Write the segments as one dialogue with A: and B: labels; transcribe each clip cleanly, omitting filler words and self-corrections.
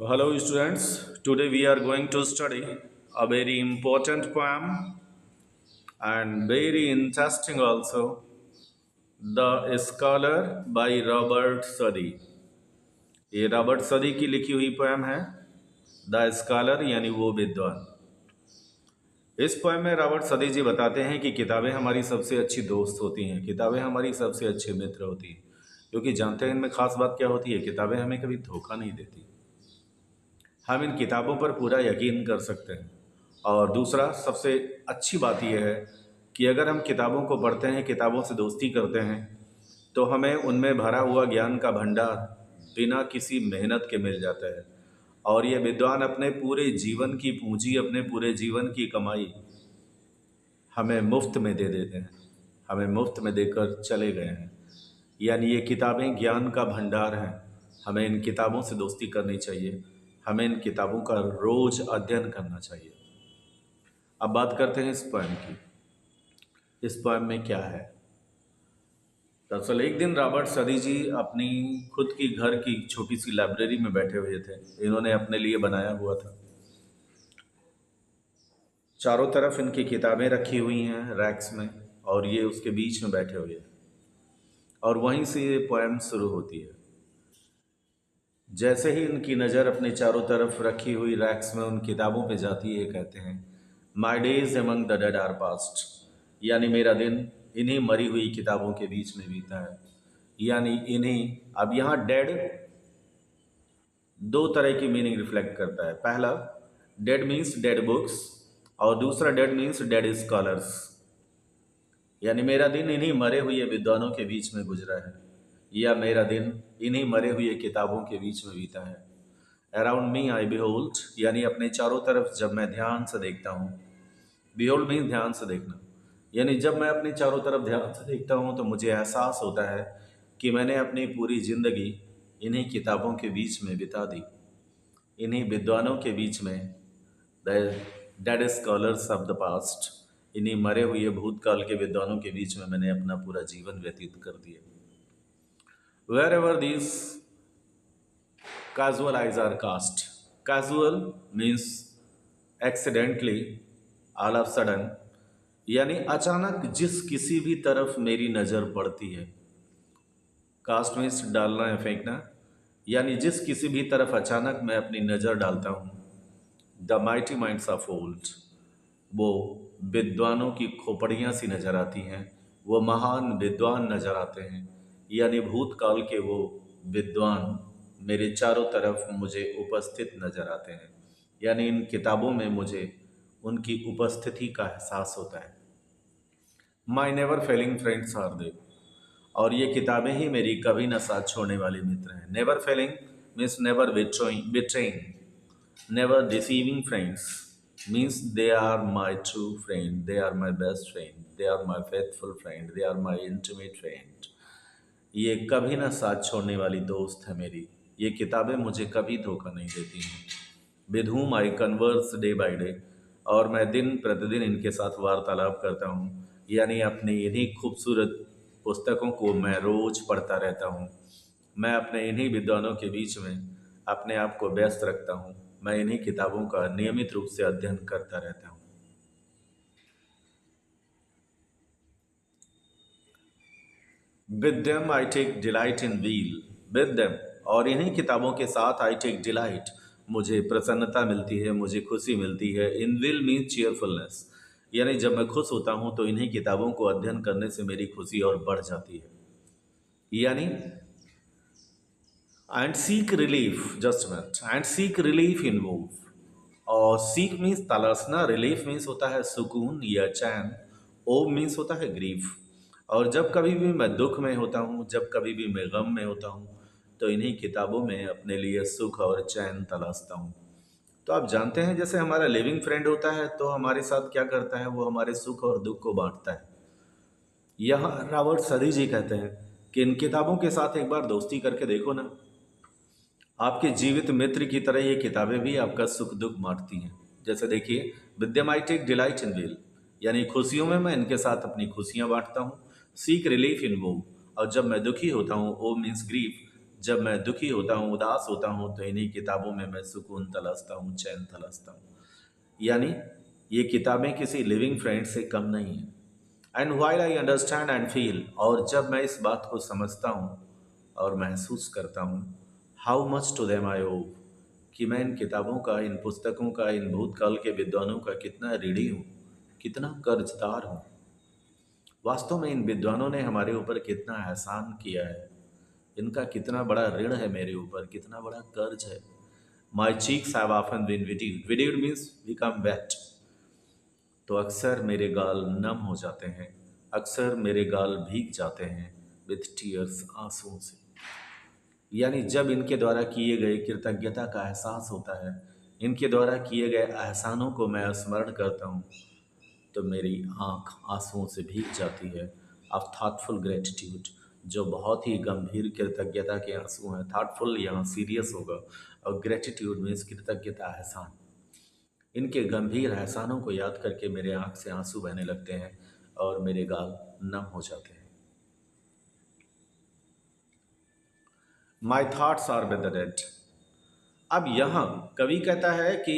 A: Hello, students. Today we are going to study a very important poem and very interesting also. The Scholar by Robert Sadi. ये Robert सदी की लिखी हुई poem है the scholar यानी वो विद्वान। इस पोएम में रॉबर्ट सदी जी बताते हैं कि किताबें हमारी सबसे अच्छी दोस्त होती हैं, किताबें हमारी सबसे अच्छे मित्र होती हैं, क्योंकि जानते हैं इनमें खास बात क्या होती है, किताबें हमें कभी धोखा नहीं देती। हम इन किताबों पर पूरा यकीन कर सकते हैं। और दूसरा सबसे अच्छी बात यह है कि अगर हम किताबों को पढ़ते हैं, किताबों से दोस्ती करते हैं, तो हमें उनमें भरा हुआ ज्ञान का भंडार बिना किसी मेहनत के मिल जाता है। और ये विद्वान अपने पूरे जीवन की पूंजी, अपने पूरे जीवन की कमाई हमें मुफ्त में दे देते हैं, हमें मुफ्त में देकर चले गए हैं। यानी ये किताबें ज्ञान का भंडार हैं। हमें इन किताबों से दोस्ती करनी चाहिए, हमें इन किताबों का रोज अध्ययन करना चाहिए। अब बात करते हैं इस पोएम की। इस पोएम में क्या है? दरअसल एक दिन रॉबर्ट सदी जी अपनी खुद की घर की छोटी सी लाइब्रेरी में बैठे हुए थे। इन्होंने अपने लिए बनाया हुआ था। चारों तरफ इनकी किताबें रखी हुई हैं रैक्स में, और ये उसके बीच में बैठे हुए हैं। और वहीं से ये पोएम शुरू होती है। जैसे ही इनकी नज़र अपने चारों तरफ रखी हुई रैक्स में उन किताबों पे जाती है, कहते हैं, my days among the dead are past, यानी मेरा दिन इन्हीं मरी हुई किताबों के बीच में बीता है। यानी इन्हीं, अब यहाँ डेड दो तरह की मीनिंग रिफ्लेक्ट करता है। पहला, डेड मीन्स डेड बुक्स, और दूसरा डेड मीन्स डेड स्कॉलर्स। यानी मेरा दिन इन्हीं मरे हुए विद्वानों के बीच में गुजरा है, या मेरा दिन इन्हीं मरे हुए किताबों के बीच में बीता है। अराउंड मी आई बिहोल्ड, यानी अपने चारों तरफ जब मैं ध्यान से देखता हूँ। बिहोल्ड मीन ध्यान से देखना, यानी जब मैं अपने चारों तरफ ध्यान से देखता हूँ तो मुझे एहसास होता है कि मैंने अपनी पूरी ज़िंदगी इन्हीं किताबों के बीच में बिता दी, इन्हीं विद्वानों के बीच में, the dead scholars of the past, इन्हीं मरे हुए भूतकाल के विद्वानों के बीच में मैंने अपना पूरा जीवन व्यतीत कर दिया। Where ever this casual eyes are cast. Casual means accidentally, all of sudden, यानी अचानक जिस किसी भी तरफ मेरी नज़र पड़ती है। कास्ट मीन्स डालना है, फेंकना, यानी जिस किसी भी तरफ अचानक मैं अपनी नज़र डालता हूँ। The mighty minds of old, वो विद्वानों की खोपड़ियाँ सी नज़र आती हैं, वो महान विद्वान नज़र आते हैं। यानी भूतकाल के वो विद्वान मेरे चारों तरफ मुझे उपस्थित नज़र आते हैं। यानी इन किताबों में मुझे उनकी उपस्थिति का एहसास होता है। My never failing friends are they, और ये किताबें ही मेरी कभी न साथ छोड़ने वाले मित्र हैं। Never failing means never betraying, never deceiving friends means they are my true friend, they are my best friend, they are my faithful friend, they are my intimate friend. ये कभी ना साथ छोड़ने वाली दोस्त है मेरी। ये किताबें मुझे कभी धोखा नहीं देती हैं। With whom I converse day by day, और मैं दिन प्रतिदिन इनके साथ वार्तालाप करता हूँ। यानी अपनी इन्हीं खूबसूरत पुस्तकों को मैं रोज पढ़ता रहता हूँ। मैं अपने इन्हीं विद्वानों के बीच में अपने आप को व्यस्त रखता हूँ। मैं इन्हीं किताबों का नियमित रूप से अध्ययन करता रहता हूँ। With them I take delight in weal, with them, और इन्हीं किताबों के साथ आई टेक डिलाइट, मुझे प्रसन्नता मिलती है, मुझे खुशी मिलती है। इन विल मीन चीयरफुलनेस, यानी जब मैं खुश होता हूँ तो इन्हीं किताबों को अध्ययन करने से मेरी खुशी और बढ़ जाती है। यानी and seek relief, just minute, and seek relief in वोव, और सीक मीन्स तलाशना, रिलीफ मीन्स होता है सुकून या चैन, ओव मीन्स होता है ग्रीफ। और जब कभी भी मैं दुख में होता हूँ, जब कभी भी मैं गम में होता हूँ, तो इन्हीं किताबों में अपने लिए सुख और चैन तलाशता हूँ। तो आप जानते हैं, जैसे हमारा लिविंग फ्रेंड होता है तो हमारे साथ क्या करता है, वो हमारे सुख और दुख को बांटता है। यहाँ रॉबर्ट सदी जी कहते हैं कि इन किताबों के साथ एक बार दोस्ती करके देखो ना। आपके जीवित मित्र की तरह ये किताबें भी आपका सुख दुख बांटती हैं। जैसे देखिए, with I take delight in weal, यानी खुशियों में मैं इनके साथ अपनी खुशियां बांटता हूँ। सीक रिलीफ इन वो, और जब मैं दुखी होता हूँ, ओ मीन्स ग्रीफ, जब मैं दुखी होता हूँ, उदास होता हूँ, तो इन्हीं किताबों में मैं सुकून तलाशता हूँ, चैन तलाशता हूँ। यानी ये किताबें किसी लिविंग फ्रेंड से कम नहीं हैं। And while I understand and feel, और जब मैं इस बात को समझता हूँ और महसूस करता हूँ, how much to them I owe, कि मैं इन किताबों का, इन पुस्तकों का, इन भूतकाल के विद्वानों का कितना ऋणी हूँ, कितना कर्जदार हूँ। वास्तव में इन विद्वानों ने हमारे ऊपर कितना एहसान किया है, इनका कितना बड़ा ऋण है मेरे ऊपर, कितना बड़ा कर्ज है। My cheeks have often been bedewed, bedewed means become wet, तो अक्सर मेरे गाल नम हो जाते हैं, अक्सर मेरे गाल भीग जाते हैं विथ टीयर्स, आंसुओं से। यानी जब इनके द्वारा किए गए कृतज्ञता का एहसास होता है, इनके द्वारा किए गए एहसानों को मैं स्मरण करता हूँ, तो मेरी आंख आंसुओं से भीग जाती है। ऑफ थॉटफुल ग्रेटिट्यूड, जो बहुत ही गंभीर कृतज्ञता के आंसू हैं। थॉटफुल यहाँ सीरियस होगा, और ग्रेटिट्यूड मीन्स कृतज्ञता, एहसान। इनके गंभीर एहसानों को याद करके मेरे आंख से आंसू बहने लगते हैं और मेरे गाल नम हो जाते हैं। My thoughts are with the dead. अब यहाँ कवि कहता है कि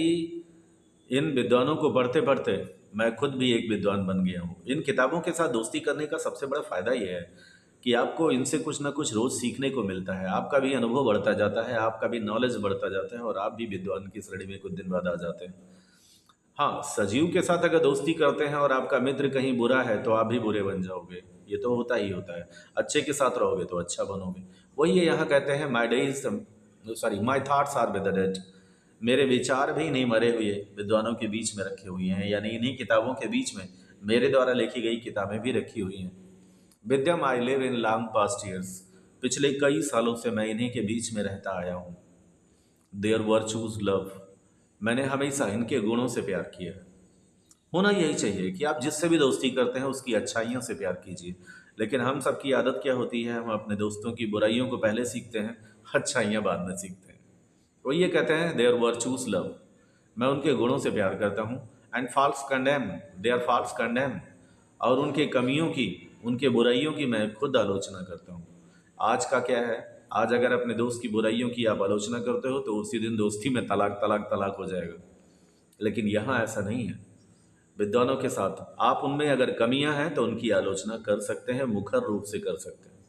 A: इन विद्वानों को पढ़ते पढ़ते मैं खुद भी एक विद्वान बन गया हूँ। इन किताबों के साथ दोस्ती करने का सबसे बड़ा फ़ायदा यह है कि आपको इनसे कुछ ना कुछ रोज़ सीखने को मिलता है, आपका भी अनुभव बढ़ता जाता है, आपका भी नॉलेज बढ़ता जाता है, और आप भी विद्वान की श्रेणी में कुछ दिन बाद आ जाते हैं। हाँ, सजीव के साथ अगर दोस्ती करते हैं और आपका मित्र कहीं बुरा है तो आप भी बुरे बन जाओगे, ये तो होता ही होता है। अच्छे के साथ रहोगे तो अच्छा बनोगे। वही ये यहाँ कहते हैं, my days sorry my thoughts are with the dead, मेरे विचार भी नहीं मरे हुए विद्वानों के बीच में रखे हुए हैं, यानी इन्हीं किताबों के बीच में मेरे द्वारा लिखी गई किताबें भी रखी हुई हैं। With them I live in long past years, पिछले कई सालों से मैं इन्हीं के बीच में रहता आया हूँ। देयर वर्चूज लव, मैंने हमेशा इनके गुणों से प्यार किया है। होना यही चाहिए कि आप जिससे भी दोस्ती करते हैं उसकी अच्छाइयों से प्यार कीजिए। लेकिन हम सबकी आदत क्या होती है, हम अपने दोस्तों की बुराइयों को पहले सीखते हैं, अच्छाइयाँ बाद में सीखते हैं। वो ये कहते हैं देयर वर्चूज लव, मैं उनके गुणों से प्यार करता हूँ। And faults condemn, they are faults condemn, और उनके कमियों की, उनके बुराइयों की मैं खुद आलोचना करता हूँ। आज का क्या है, आज अगर अपने दोस्त की बुराइयों की आप आलोचना करते हो तो उसी दिन दोस्ती में तलाक तलाक तलाक हो जाएगा। लेकिन यहाँ ऐसा नहीं है। विद्वानों के साथ आप उनमें अगर कमियां हैं तो उनकी आलोचना कर सकते हैं, मुखर रूप से कर सकते हैं।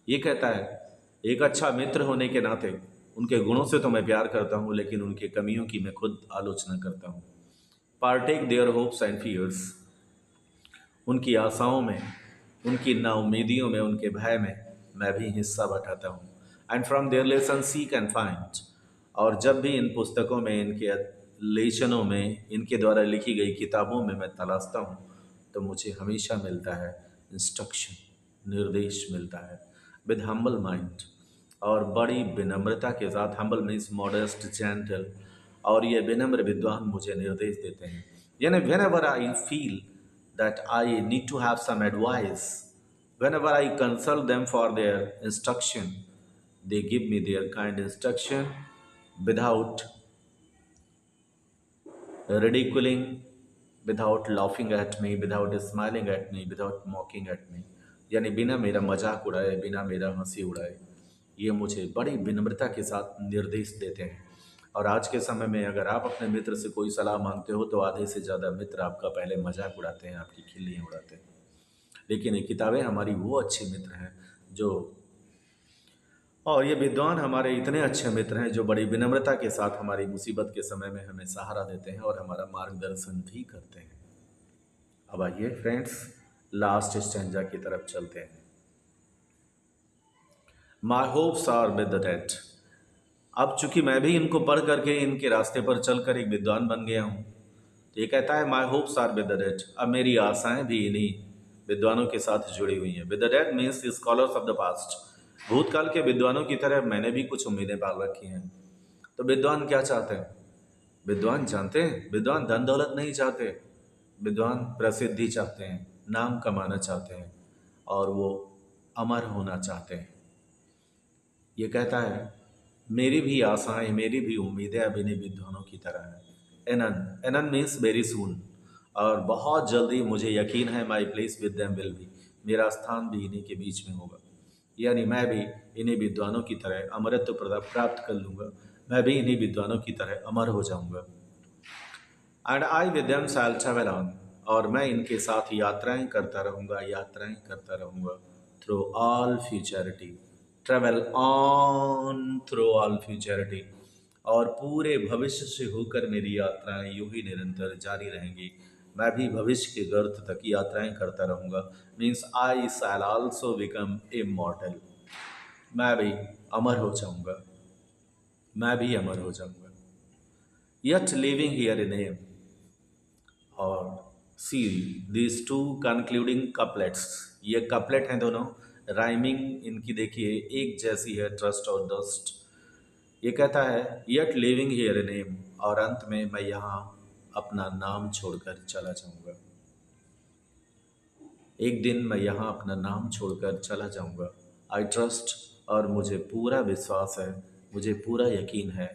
A: ये कहता है एक अच्छा मित्र होने के नाते उनके गुणों से तो मैं प्यार करता हूँ, लेकिन उनके कमियों की मैं खुद आलोचना करता हूँ। Partake their hopes and fears, उनकी आशाओं में, उनकी नाउमीदियों में, उनके भय में मैं भी हिस्सा बटाता हूँ। And from there lesson seek and find, और जब भी इन पुस्तकों में, इनके लेशनों में, इनके द्वारा लिखी गई किताबों में मैं तलाशता हूँ तो मुझे हमेशा मिलता है इंस्ट्रक्शन, निर्देश मिलता है। विद हम्बल माइंड, और बड़ी विनम्रता के साथ, हम्बल मीन्स मॉडेस्ट, जेंटल, और ये विनम्र विद्वान मुझे निर्देश देते हैं। यानी when ever I feel that I need to have some advice, whenever I consult them for their instruction, they give me their kind instruction without ridiculing, without laughing at me, without smiling at me, without mocking at me, यानी बिना मेरा मजाक उड़ाए, बिना मेरा हंसी उड़ाए, ये मुझे बड़ी विनम्रता के साथ निर्देश देते हैं। और आज के समय में अगर आप अपने मित्र से कोई सलाह मांगते हो तो आधे से ज़्यादा मित्र आपका पहले मजाक उड़ाते हैं, आपकी खिल्लियाँ उड़ाते हैं। लेकिन ये किताबें हमारी वो अच्छे मित्र हैं जो, और ये विद्वान हमारे इतने अच्छे मित्र हैं जो बड़ी विनम्रता के साथ हमारी मुसीबत के समय में हमें सहारा देते हैं और हमारा मार्गदर्शन भी करते हैं। अब आइए फ्रेंड्स, लास्ट स्टैंजा की तरफ चलते हैं। My hopes are with the dead, अब चूंकि मैं भी इनको पढ़ करके, इनके रास्ते पर चलकर एक विद्वान बन गया हूँ, तो ये कहता है my hopes are with the dead, अब मेरी आशाएं भी इन्हीं विद्वानों के साथ जुड़ी हुई हैं। With the dead means scholars of the past, भूतकाल के विद्वानों की तरह मैंने भी कुछ उम्मीदें पाल रखी हैं। तो विद्वान क्या चाहते हैं? विद्वान जानते हैं, विद्वान धन दौलत नहीं चाहते, विद्वान प्रसिद्धि चाहते हैं, नाम कमाना चाहते हैं, और वो अमर होना चाहते हैं। ये कहता है मेरी भी आशाएं, मेरी भी उम्मीदें अब इन्हीं विद्वानों की तरह हैं। एनन, एनन मीन्स वेरी सून, और बहुत जल्दी मुझे यकीन है my place with them will be, मेरा स्थान भी इन्हीं के बीच में होगा। यानी मैं भी इन्हीं विद्वानों की तरह अमरत्व प्राप्त कर लूँगा, मैं भी इन्हीं विद्वानों की तरह अमर हो जाऊँगा। And I with them shall travel on, और मैं इनके साथ यात्राएं करता रहूँगा, यात्राएं करता रहूँगा through all futurity, travel on through all futurity, और पूरे भविष्य से होकर मेरी यात्राएं यूं ही निरंतर जारी रहेंगी। मैं भी भविष्य के गर्त तक यात्राएं करता रहूँगा। Means I shell also become immortal, मैं भी अमर हो जाऊँगा, मैं भी अमर हो जाऊँगा। Yet living here in him, और सी these टू कंक्लूडिंग कपलेट्स, ये कपलेट हैं दोनों, राइमिंग इनकी देखिए एक जैसी है, ट्रस्ट और डस्ट। ये कहता है yet living here in him, और अंत में मैं यहाँ अपना नाम छोड़कर चला जाऊँगा। एक दिन मैं यहाँ अपना नाम छोड़कर चला जाऊँगा। आई ट्रस्ट, और मुझे पूरा विश्वास है, मुझे पूरा यकीन है,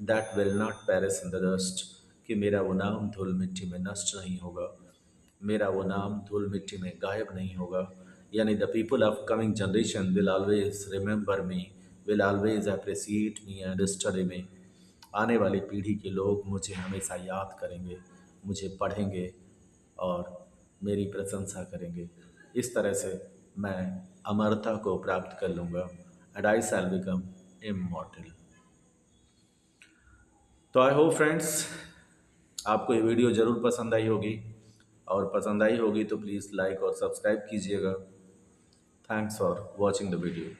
A: that will not Paris in the dust, कि मेरा वो नाम धूल मिट्टी में नष्ट नहीं होगा, मेरा वो नाम धूल मिट्टी में गायब नहीं होगा। यानी the people of coming generation will always remember me, will always appreciate me and study me. आने वाली पीढ़ी के लोग मुझे हमेशा याद करेंगे, मुझे पढ़ेंगे और मेरी प्रशंसा करेंगे। इस तरह से मैं अमरता को प्राप्त कर लूँगा, and I shell become immortal. तो आई होप फ्रेंड्स आपको ये वीडियो ज़रूर पसंद आई होगी, और पसंद आई होगी तो प्लीज़ लाइक और सब्सक्राइब कीजिएगा। Thanks for watching the video.